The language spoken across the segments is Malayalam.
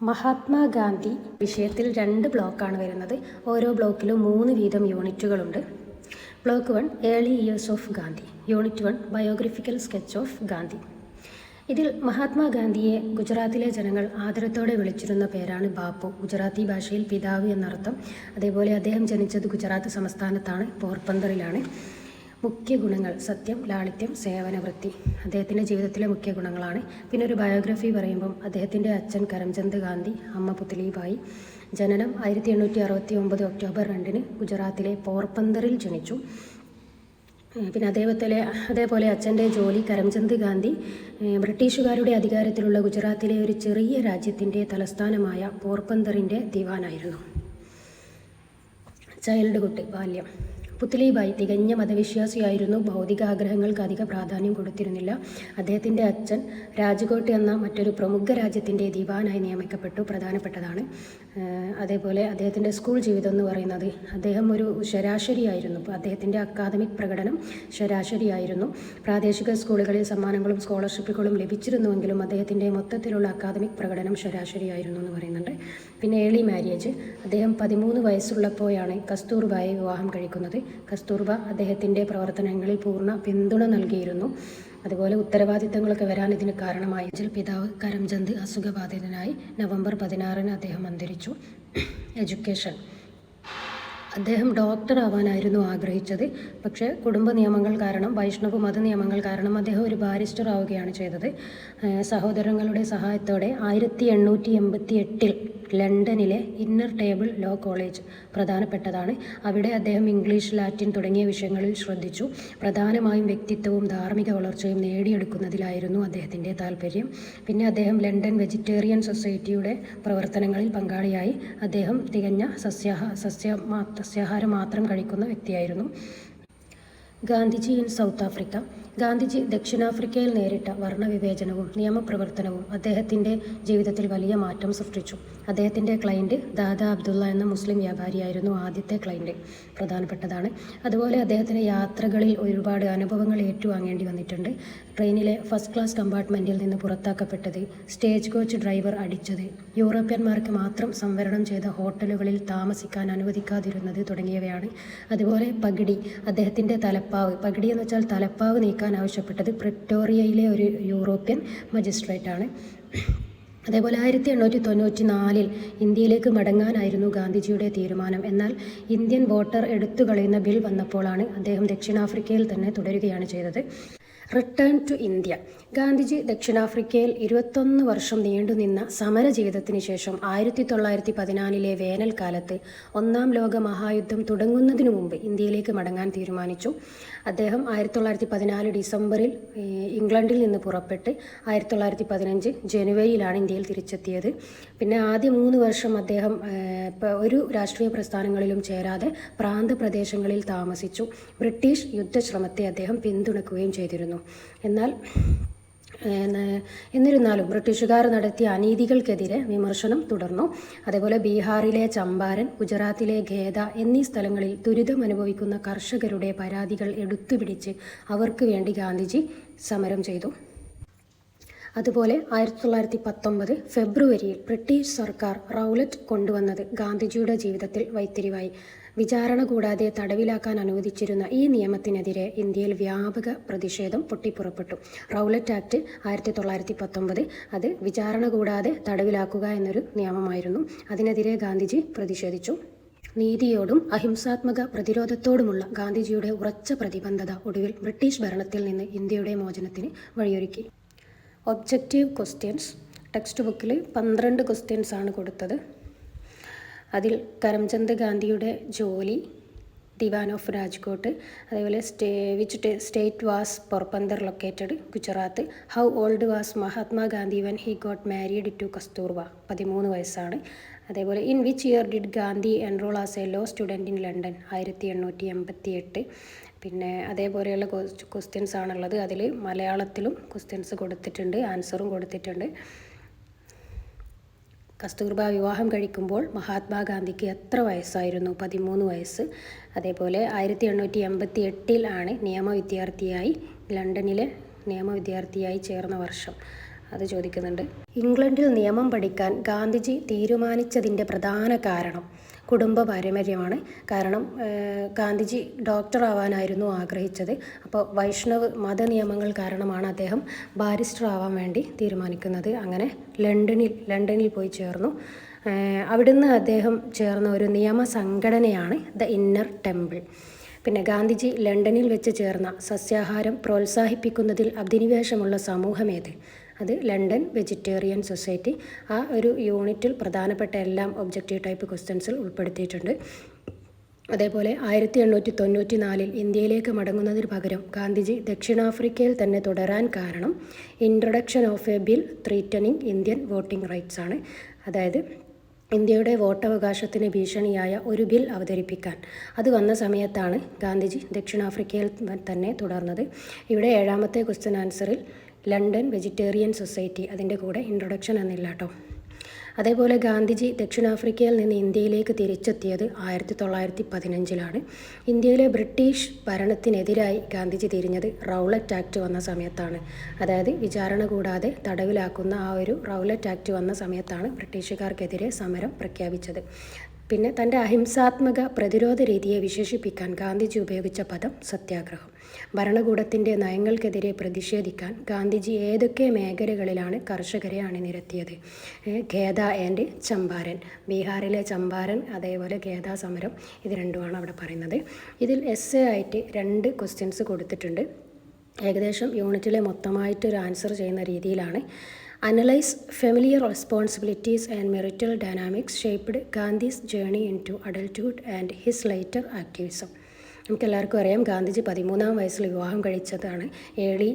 മഹാത്മാഗാന്ധി വിഷയത്തിൽ 2 ബ്ലോക്കാണ് വരുന്നത്. ഓരോ ബ്ലോക്കിലും 3 വീതം യൂണിറ്റുകളുണ്ട്. Block 1 early years of Gandhi, unit 1 biographical sketch of Gandhi. ഇതിൽ മഹാത്മാഗാന്ധിയെ ഗുജറാത്തിലെ ജനങ്ങൾ ആദരത്തോടെ വിളിച്ചിരുന്ന പേരാണ് ബാപ്പു, ഗുജറാത്തി ഭാഷയിൽ പിതാവ് എന്നർത്ഥം. അതേപോലെ അദ്ദേഹം ജനിച്ചത് ഗുജറാത്ത് സംസ്ഥാനത്താണ്, പോർബന്തറിലാണ്. മുഖ്യ ഗുണങ്ങൾ: സത്യം, ലാളിത്യം, സേവനവൃത്തി. അദ്ദേഹത്തിൻ്റെ ജീവിതത്തിലെ മുഖ്യ ഗുണങ്ങളാണ്. പിന്നെ ഒരു ബയോഗ്രഫി പറയുമ്പം അദ്ദേഹത്തിൻ്റെ അച്ഛൻ കരംചന്ദ് ഗാന്ധി, അമ്മ പുത്ലിബായി. ജനനം 1869 ഒക്ടോബർ 2 ഗുജറാത്തിലെ പോർബന്തറിൽ ജനിച്ചു. പിന്നെ അതേപോലെ അച്ഛൻ്റെ ജോലി: കരംചന്ദ് ഗാന്ധി ബ്രിട്ടീഷുകാരുടെ അധികാരത്തിലുള്ള ഗുജറാത്തിലെ ഒരു ചെറിയ രാജ്യത്തിൻ്റെ തലസ്ഥാനമായ പോർബന്തറിൻ്റെ ദിവാനായിരുന്നു. ചൈൽഡ്ഹുഡ്, ബാല്യം. പുത്ലിബായി തികഞ്ഞ മതവിശ്വാസിയായിരുന്നു. ഭൗതിക ആഗ്രഹങ്ങൾക്ക് അധിക പ്രാധാന്യം കൊടുത്തിരുന്നില്ല. അദ്ദേഹത്തിൻ്റെ അച്ഛൻ രാജ്കോട്ട് എന്ന മറ്റൊരു പ്രമുഖ രാജ്യത്തിൻ്റെ ദിവാനായി നിയമിക്കപ്പെട്ടു, പ്രധാനപ്പെട്ടതാണ്. അതേപോലെ അദ്ദേഹത്തിൻ്റെ സ്കൂൾ ജീവിതം എന്ന് പറയുന്നത് അദ്ദേഹം ഒരു ശരാശരിയായിരുന്നു. അദ്ദേഹത്തിൻ്റെ അക്കാദമിക് പ്രകടനം ശരാശരിയായിരുന്നു. പ്രാദേശിക സ്കൂളുകളിൽ സമ്മാനങ്ങളും സ്കോളർഷിപ്പുകളും ലഭിച്ചിരുന്നുവെങ്കിലും അദ്ദേഹത്തിൻ്റെ മൊത്തത്തിലുള്ള അക്കാദമിക് പ്രകടനം ശരാശരിയായിരുന്നു എന്ന് പറയുന്നുണ്ട്. പിന്നെ ഏർലി മാര്യേജ്. അദ്ദേഹം 13 വയസ്സുള്ളപ്പോഴാണ് കസ്തൂർബായെ വിവാഹം കഴിക്കുന്നത്. കസ്തൂർബ അദ്ദേഹത്തിൻ്റെ പ്രവർത്തനങ്ങളിൽ പൂർണ്ണ പിന്തുണ നൽകിയിരുന്നു. അതുപോലെ ഉത്തരവാദിത്തങ്ങളൊക്കെ വരാൻ ഇതിന് കാരണമായി. പിതാവ് കരംചന്ദ് അസുഖബാധിതനായി നവംബർ 16 അദ്ദേഹം അന്തരിച്ചു. എഡ്യൂക്കേഷൻ. അദ്ദേഹം ഡോക്ടർ ആവാനായിരുന്നു ആഗ്രഹിച്ചത്. പക്ഷേ കുടുംബ നിയമങ്ങൾ കാരണം, വൈഷ്ണവ മത നിയമങ്ങൾ കാരണം അദ്ദേഹം ഒരു ബാരിസ്റ്റർ ആവുകയാണ് ചെയ്തത്. സഹോദരങ്ങളുടെ സഹായത്തോടെ 1888 ലണ്ടനിലെ ഇന്നർ ടേബിൾ ലോ കോളേജ് പ്രധാനപ്പെട്ടതാണ്. അവിടെ അദ്ദേഹം ഇംഗ്ലീഷ്, ലാറ്റിൻ തുടങ്ങിയ വിഷയങ്ങളിൽ ശ്രദ്ധിച്ചു. പ്രധാനമായും വ്യക്തിത്വവും ധാർമ്മിക വളർച്ചയും നേടിയെടുക്കുന്നതിലായിരുന്നു അദ്ദേഹത്തിൻ്റെ താല്പര്യം. പിന്നെ അദ്ദേഹം ലണ്ടൻ വെജിറ്റേറിയൻ സൊസൈറ്റിയുടെ പ്രവർത്തനങ്ങളിൽ പങ്കാളിയായി. അദ്ദേഹം തികഞ്ഞ സസ്യാഹാരം മാത്രം കഴിക്കുന്ന വ്യക്തിയായിരുന്നു. Gandhiji in south Africa. Gandhiji ദക്ഷിണാഫ്രിക്കയിൽ നേരിട്ട വർണ്ണവിവേചനവും നിയമപ്രവർത്തനവും അദ്ദേഹത്തിൻ്റെ ജീവിതത്തിൽ വലിയ മാറ്റം സൃഷ്ടിച്ചു. അദ്ദേഹത്തിൻ്റെ ക്ലയൻറ്റ് ദാദാ അബ്ദുള്ള എന്ന മുസ്ലിം വ്യാപാരിയായിരുന്നു ആദ്യത്തെ ക്ലയൻറ്റ്, പ്രധാനപ്പെട്ടതാണ്. അതുപോലെ അദ്ദേഹത്തിൻ്റെ യാത്രകളിൽ ഒരുപാട് അനുഭവങ്ങൾ ഏറ്റുവാങ്ങേണ്ടി വന്നിട്ടുണ്ട്. ട്രെയിനിലെ ഫസ്റ്റ് ക്ലാസ് കമ്പാർട്ട്മെൻറ്റിൽ നിന്ന് പുറത്താക്കപ്പെട്ടത്, സ്റ്റേജ് കോച്ച് ഡ്രൈവർ അടിച്ചത്, യൂറോപ്യന്മാർക്ക് മാത്രം സംവരണം ചെയ്ത ഹോട്ടലുകളിൽ താമസിക്കാൻ അനുവദിക്കാതിരുന്നത് തുടങ്ങിയവയാണ്. അതുപോലെ പഗഡി, അദ്ദേഹത്തിൻ്റെ പഗഡി എന്ന് വെച്ചാൽ തലപ്പാവ് നീക്കാൻ ആവശ്യപ്പെട്ടത് പ്രിറ്റോറിയയിലെ ഒരു യൂറോപ്യൻ മജിസ്ട്രേറ്റാണ്. അതേപോലെ 1894 ഇന്ത്യയിലേക്ക് മടങ്ങാനായിരുന്നു ഗാന്ധിജിയുടെ തീരുമാനം. എന്നാൽ ഇന്ത്യൻ വോട്ടർ എടുത്തുകളയുന്ന ബിൽ വന്നപ്പോഴാണ് അദ്ദേഹം ദക്ഷിണാഫ്രിക്കയിൽ തന്നെ തുടരുകയാണ് ചെയ്തത്. Return to India. ഗാന്ധിജി ദക്ഷിണാഫ്രിക്കയിൽ 21 വർഷം നീണ്ടുനിന്ന സമര ജീവിതത്തിന് ശേഷം 1914 വേനൽക്കാലത്ത് 1-ാം ലോക മഹായുദ്ധം തുടങ്ങുന്നതിനു മുമ്പ് ഇന്ത്യയിലേക്ക് മടങ്ങാൻ തീരുമാനിച്ചു. അദ്ദേഹം 1914 ഡിസംബറിൽ ഇംഗ്ലണ്ടിൽ നിന്ന് പുറപ്പെട്ട് 1915 ജനുവരിയിലാണ് ഇന്ത്യയിൽ തിരിച്ചെത്തിയത്. പിന്നെ ആദ്യ 3 വർഷം അദ്ദേഹം ഒരു രാഷ്ട്രീയ പ്രസ്ഥാനങ്ങളിലും ചേരാതെ പ്രാന്തപ്രദേശങ്ങളിൽ താമസിച്ചു. ബ്രിട്ടീഷ് യുദ്ധശ്രമത്തെ അദ്ദേഹം പിന്തുണയ്ക്കുകയും ചെയ്തിരുന്നു. എന്നിരുന്നാലും ബ്രിട്ടീഷുകാർ നടത്തിയ അനീതികൾക്കെതിരെ വിമർശനം തുടർന്നു. അതേപോലെ ബീഹാറിലെ ചമ്പാരൻ, ഗുജറാത്തിലെ ഖേദ എന്നീ സ്ഥലങ്ങളിൽ ദുരിതമനുഭവിക്കുന്ന കർഷകരുടെ പരാതികൾ എടുത്തുപിടിച്ച് അവർക്ക് വേണ്ടി ഗാന്ധിജി സമരം ചെയ്തു. അതുപോലെ 1919 ഫെബ്രുവരിയിൽ ബ്രിട്ടീഷ് സർക്കാർ റൗലറ്റ് കൊണ്ടുവന്നത് ഗാന്ധിജിയുടെ ജീവിതത്തിൽ വഴിത്തിരിവായി. വിചാരണ കൂടാതെ തടവിലാക്കാൻ അനുവദിച്ചിരുന്ന ഈ നിയമത്തിനെതിരെ ഇന്ത്യയിൽ വ്യാപക പ്രതിഷേധം പൊട്ടിപ്പുറപ്പെട്ടു. റൗലറ്റ് ആക്ട് 1919 അത് വിചാരണ കൂടാതെ തടവിലാക്കുക എന്നൊരു നിയമമായിരുന്നു. അതിനെതിരെ ഗാന്ധിജി പ്രതിഷേധിച്ചു. നീതിയോടും അഹിംസാത്മക പ്രതിരോധത്തോടുമുള്ള ഗാന്ധിജിയുടെ ഉറച്ച പ്രതിബദ്ധത ഒടുവിൽ ബ്രിട്ടീഷ് ഭരണത്തിൽ നിന്ന് ഇന്ത്യയുടെ മോചനത്തിന് വഴിയൊരുക്കി. Objective questions. ടെക്സ്റ്റ് ബുക്കിൽ 12 ക്വസ്റ്റ്യൻസ് ആണ് കൊടുത്തത്. അതിൽ കരംചന്ദ് ഗാന്ധിയുടെ ജോലി, ദിവാൻ ഓഫ് രാജ്കോട്ട്, അതേപോലെ state was Porbandar located, Gujarat. How old was Mahatma Gandhi when he got married to Kasturba, 13 വയസ്സാണ്. അതേപോലെ in which year did Gandhi enrol as A law student in London, 1888. പിന്നെ അതേപോലെയുള്ള ക്വസ്റ്റ്യൻസ് ആണുള്ളത്. അതിൽ മലയാളത്തിലും ക്വസ്റ്റ്യൻസ് കൊടുത്തിട്ടുണ്ട്, ആൻസറും കൊടുത്തിട്ടുണ്ട്. കസ്തൂർബ വിവാഹം കഴിക്കുമ്പോൾ മഹാത്മാഗാന്ധിക്ക് എത്ര വയസ്സായിരുന്നു? 13 വയസ്സ്. അതേപോലെ 1888 നിയമവിദ്യാർത്ഥിയായി ലണ്ടനിലെ നിയമവിദ്യാർത്ഥിയായി ചേർന്ന വർഷം. അത് ചോദിക്കുന്നുണ്ട്. ഇംഗ്ലണ്ടിൽ നിയമം പഠിക്കാൻ ഗാന്ധിജി തീരുമാനിച്ചതിൻ്റെ പ്രധാന കാരണം കുടുംബ പാരമ്പര്യമാണ്. കാരണം ഗാന്ധിജി ഡോക്ടർ ആവാനായിരുന്നു ആഗ്രഹിച്ചത്. അപ്പോൾ വൈഷ്ണവ് മതനിയമങ്ങൾ കാരണമാണ് അദ്ദേഹം ബാരിസ്റ്റർ ആവാൻ വേണ്ടി തീരുമാനിക്കുന്നത്. അങ്ങനെ ലണ്ടനിൽ പോയി ചേർന്നു. അവിടുന്ന് അദ്ദേഹം ചേർന്ന ഒരു നിയമ സംഘടനയാണ് ദ ഇന്നർ ടെമ്പിൾ. പിന്നെ ഗാന്ധിജി ലണ്ടനിൽ വെച്ച് ചേർന്ന സസ്യാഹാരം പ്രോത്സാഹിപ്പിക്കുന്നതിൽ അധിനിവേശമുള്ള സമൂഹമേത്? അത് ലണ്ടൻ വെജിറ്റേറിയൻ സൊസൈറ്റി. ആ ഒരു യൂണിറ്റിൽ പ്രധാനപ്പെട്ട എല്ലാം ഒബ്ജക്റ്റീവ് ടൈപ്പ് ക്വസ്റ്റ്യൻസിൽ ഉൾപ്പെടുത്തിയിട്ടുണ്ട്. അതേപോലെ 1894 ഇന്ത്യയിലേക്ക് മടങ്ങുന്നതിന് പകരം ഗാന്ധിജി ദക്ഷിണാഫ്രിക്കയിൽ തന്നെ തുടരാൻ കാരണം introduction of a bill threatening Indian voting rights ആണ്. അതായത് ഇന്ത്യയുടെ വോട്ടവകാശത്തിന് ഭീഷണിയായ ഒരു ബിൽ അവതരിപ്പിക്കാൻ അത് വന്ന സമയത്താണ് ഗാന്ധിജി ദക്ഷിണാഫ്രിക്കയിൽ തന്നെ തുടർന്നത്. ഇവിടെ 7ാമത്തെ ക്വസ്റ്റ്യൻ ആൻസറിൽ ലണ്ടൻ വെജിറ്റേറിയൻ സൊസൈറ്റി, അതിൻ്റെ കൂടെ ഇൻട്രൊഡക്ഷൻ എന്നില്ല കേട്ടോ. അതേപോലെ ഗാന്ധിജി ദക്ഷിണാഫ്രിക്കയിൽ നിന്ന് ഇന്ത്യയിലേക്ക് തിരിച്ചെത്തിയത് 1915 ഇന്ത്യയിലെ ബ്രിട്ടീഷ് ഭരണത്തിനെതിരായി ഗാന്ധിജി തിരിഞ്ഞത് റൗലറ്റ് ആക്ട് വന്ന സമയത്താണ്. അതായത് വിചാരണ കൂടാതെ തടവിലാക്കുന്ന ആ ഒരു റൗലറ്റ് ആക്ട് വന്ന സമയത്താണ് ബ്രിട്ടീഷുകാർക്കെതിരെ സമരം പ്രഖ്യാപിച്ചത്. പിന്നെ തൻ്റെ അഹിംസാത്മക പ്രതിരോധ രീതിയെ വിശേഷിപ്പിക്കാൻ ഗാന്ധിജി ഉപയോഗിച്ച പദം സത്യാഗ്രഹം. ഭരണകൂടത്തിൻ്റെ നയങ്ങൾക്കെതിരെ പ്രതിഷേധിക്കാൻ ഗാന്ധിജി ഏതൊക്കെ മേഖലകളിലാണ് കർഷകരെ അണിനിരത്തിയത്? ഖേദ ആൻഡ് ചമ്പാരൻ, ബീഹാറിലെ ചമ്പാരൻ, അതേപോലെ ഖേദ സമരം, ഇത് രണ്ടുമാണ് അവിടെ പറയുന്നത്. ഇതിൽ എസ്സേ ആയിട്ട് 2 ക്വസ്റ്റ്യൻസ് കൊടുത്തിട്ടുണ്ട്. ഏകദേശം യൂണിറ്റിലെ മൊത്തമായിട്ടൊരു ആൻസർ ചെയ്യുന്ന രീതിയിലാണ്. Analyse familial responsibilities and marital dynamics shaped Gandhi's journey into adulthood and his later activism. നമുക്കെല്ലാവർക്കും അറിയാം ഗാന്ധിജി 13-ാം വയസ്സിൽ വിവാഹം കഴിച്ചതാണ്. ഏർലി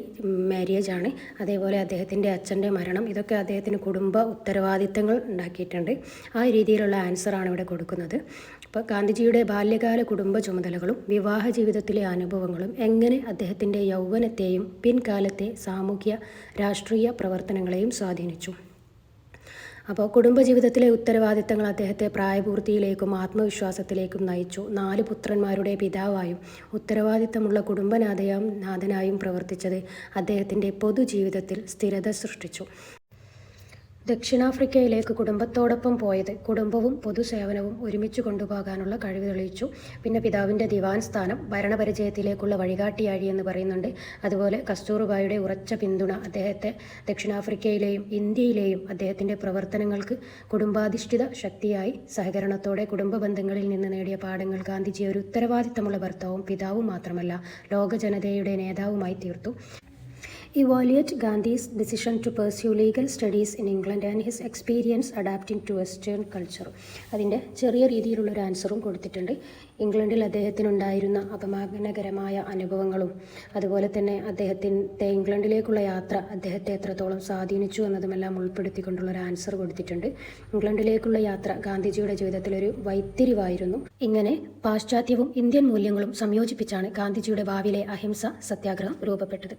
മാരേജ് ആണ്. അതേപോലെ അദ്ദേഹത്തിൻ്റെ അച്ഛൻ്റെ മരണം, ഇതൊക്കെ അദ്ദേഹത്തിന് കുടുംബ ഉത്തരവാദിത്തങ്ങൾ ഉണ്ടാക്കിയിട്ടുണ്ട്. ആ രീതിയിലുള്ള ആൻസറാണ് ഇവിടെ കൊടുക്കുന്നത്. അപ്പോൾ ഗാന്ധിജിയുടെ ബാല്യകാല കുടുംബ ചുമതലകളും വിവാഹ ജീവിതത്തിലെ അനുഭവങ്ങളും എങ്ങനെ അദ്ദേഹത്തിൻ്റെ യൗവനത്തെയും പിൻകാലത്തെ സാമൂഹ്യ രാഷ്ട്രീയ പ്രവർത്തനങ്ങളെയും സ്വാധീനിച്ചു? അപ്പോൾ കുടുംബജീവിതത്തിലെ ഉത്തരവാദിത്തങ്ങൾ അദ്ദേഹത്തെ പ്രായപൂർത്തിയിലേക്കും ആത്മവിശ്വാസത്തിലേക്കും നയിച്ചു. 4 പുത്രന്മാരുടെ പിതാവായും ഉത്തരവാദിത്തമുള്ള കുടുംബനാഥനായും പ്രവർത്തിച്ചത് അദ്ദേഹത്തിൻ്റെ പൊതുജീവിതത്തിൽ സ്ഥിരത സൃഷ്ടിച്ചു. ദക്ഷിണാഫ്രിക്കയിലേക്ക് കുടുംബത്തോടൊപ്പം പോയത് കുടുംബവും പൊതുസേവനവും ഒരുമിച്ച് കൊണ്ടുപോകാനുള്ള കഴിവ് തെളിയിച്ചു. പിന്നെ പിതാവിൻ്റെ ദിവാൻ സ്ഥാനം ഭരണപരിചയത്തിലേക്കുള്ള വഴികാട്ടിയാഴി എന്ന് പറയുന്നുണ്ട്. അതുപോലെ കസ്തൂർബായുടെ ഉറച്ച പിന്തുണ അദ്ദേഹത്തെ ദക്ഷിണാഫ്രിക്കയിലെയും ഇന്ത്യയിലെയും അദ്ദേഹത്തിൻ്റെ പ്രവർത്തനങ്ങൾക്ക് കുടുംബാധിഷ്ഠിത ശക്തിയായി. സഹകരണത്തോടെ കുടുംബ ബന്ധങ്ങളിൽ നിന്ന് നേടിയ പാഠങ്ങൾ ഗാന്ധിജിയെ ഒരു ഉത്തരവാദിത്തമുള്ള ഭർത്താവും പിതാവും മാത്രമല്ല ലോക ജനതയുടെ നേതാവുമായി തീർത്തു. Evaluate Gandhi's decision to pursue legal studies in England and his experience adapting to Western culture. അതിൻ്റെ ചെറിയ രീതിയിലുള്ളൊരു ആൻസറും കൊടുത്തിട്ടുണ്ട്. ഇംഗ്ലണ്ടിൽ അദ്ദേഹത്തിനുണ്ടായിരുന്ന അപമാനകരമായ അനുഭവങ്ങളും അതുപോലെ തന്നെ അദ്ദേഹത്തിൻ്റെ ഇംഗ്ലണ്ടിലേക്കുള്ള യാത്ര അദ്ദേഹത്തെ എത്രത്തോളം സ്വാധീനിച്ചു എന്നതുമെല്ലാം ഉൾപ്പെടുത്തിക്കൊണ്ടുള്ളൊരു ആൻസർ കൊടുത്തിട്ടുണ്ട്. ഇംഗ്ലണ്ടിലേക്കുള്ള യാത്ര ഗാന്ധിജിയുടെ ജീവിതത്തിലൊരു വഴിത്തിരിവായിരുന്നു. ഇങ്ങനെ പാശ്ചാത്യവും ഇന്ത്യൻ മൂല്യങ്ങളും സംയോജിപ്പിച്ചാണ് ഗാന്ധിജിയുടെ ഭാവിയിലെ അഹിംസ സത്യാഗ്രഹം രൂപപ്പെട്ടത്.